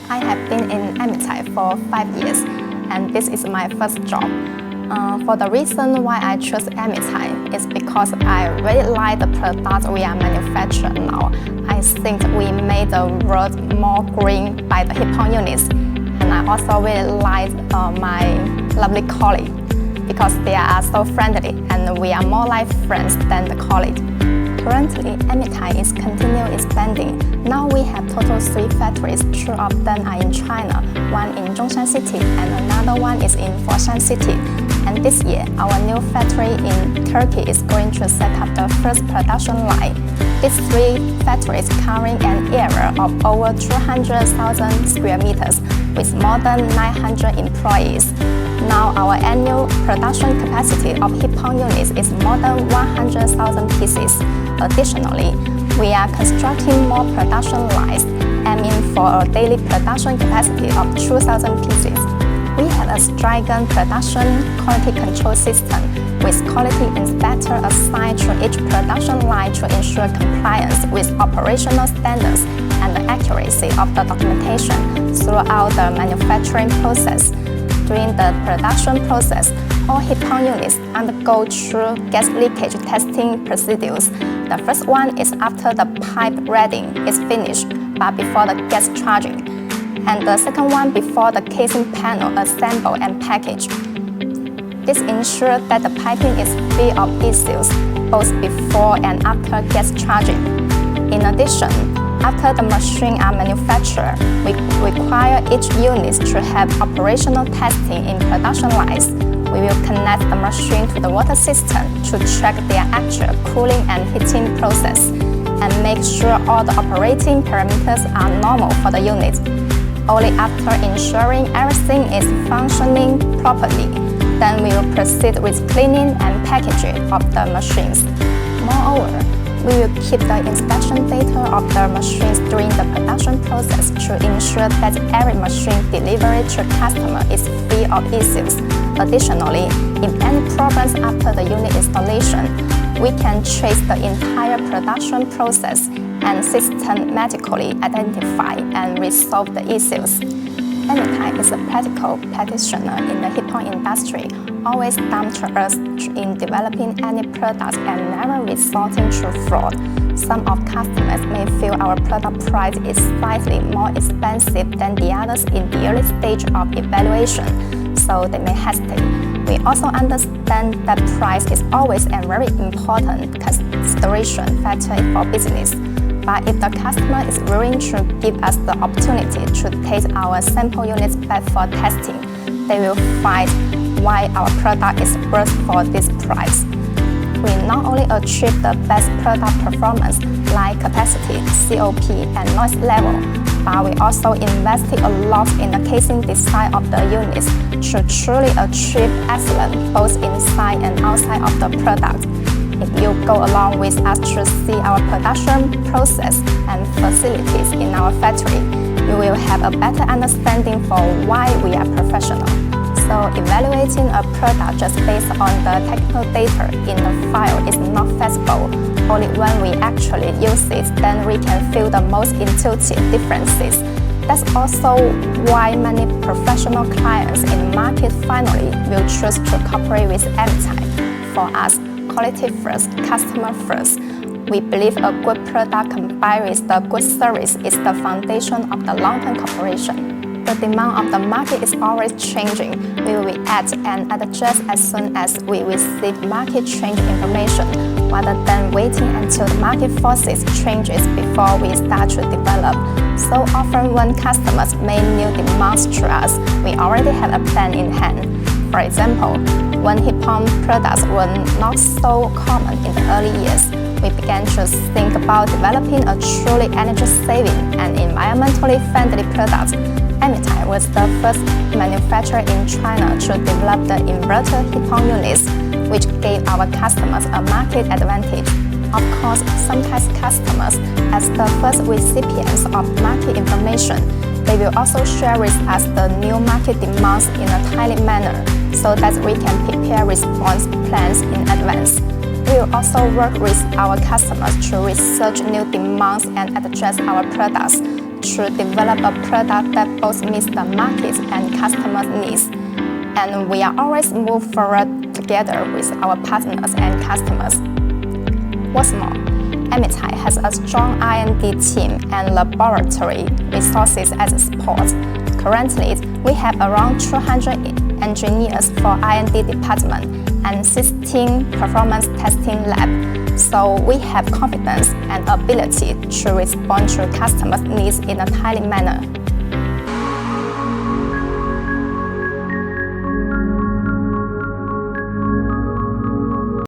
I have been in Amitime for 5 years, and this is my first job. For the reason why I chose Amitime is because I really like the product we are manufacturing now. I think we made the world more green by the heat pump units, and I also really like my lovely colleague because they are so friendly and we are more like friends than the colleague. Currently, Amitime is continually expanding. Now we have total 3 factories. 2 of them are in China, one in Zhongshan City and another one is in Foshan City. And this year, our new factory in Turkey is going to set up the first production line. These 3 factories covering an area of over 200,000 square meters with more than 900 employees. Now our annual production capacity of heat pump units is more than 100,000 pieces. Additionally, we are constructing more production lines, aiming for a daily production capacity of 2,000 pieces. We have a stringent production quality control system with quality inspector assigned to each production line to ensure compliance with operational standards and the accuracy of the documentation throughout the manufacturing process. During the production process, all heat pump units undergo through gas leakage testing procedures. The first one is after the pipe reading is finished, but before the gas charging. And the second one before the casing panel assembled and packaged. This ensures that the piping is free of issues, both before and after gas charging. In addition, after the machines are manufactured, we require each unit to have operational testing in production lines. We will connect the machine to the water system to check their actual cooling and heating process and make sure all the operating parameters are normal for the unit. Only after ensuring everything is functioning properly, then we will proceed with cleaning and packaging of the machines. Moreover, we will keep the inspection data of the machines during the production process to ensure that every machine delivered to customer is free of issues. Additionally, if any problems after the unit installation, we can trace the entire production process and systematically identify and resolve the issues. Amitime is a practical practitioner in the heat pump industry, always down to earth in developing any products and never resorting to fraud. Some of customers may feel our product price is slightly more expensive than the others in the early stage of evaluation, so they may hesitate. We also understand that price is always a very important consideration factor for business. But if the customer is willing to give us the opportunity to take our sample units back for testing, they will find why our product is worth for this price. We not only achieve the best product performance like capacity, COP, and noise level, but we also invested a lot in the casing design of the units to truly achieve excellence both inside and outside of the product. If you go along with us to see our production process and facilities in our factory, you will have a better understanding for why we are professional. So evaluating a product just based on the technical data in the file is not feasible. Only when we actually use it, then we can feel the most intuitive differences. That's also why many professional clients in the market finally will choose to cooperate with Amitime. For us, quality first, customer first. We believe a good product combined with the good service is the foundation of the long-term cooperation. The demand of the market is always changing. We will react and adjust as soon as we receive market change information, rather than waiting until the market forces changes before we start to develop. So often when customers make new demands to us, we already have a plan in hand. For example, when heat pump products were not so common in the early years, we began to think about developing a truly energy-saving and environmentally friendly product. Amitime was the first manufacturer in China to develop the inverter heat pump units, which gave our customers a market advantage. Of course, sometimes customers, as the first recipients of market information, they will also share with us the new market demands in a timely manner, so that we can prepare response plans in advance. We will also work with our customers to research new demands and adjust our products to develop a product that both meets the market and customers' needs. And we are always move forward together with our partners and customers. What's more, Amitime has a strong R&D team and laboratory resources as a support. Currently, we have around 200 engineers for R&D department and 16 performance testing labs. So we have confidence and ability to respond to customers' needs in a timely manner.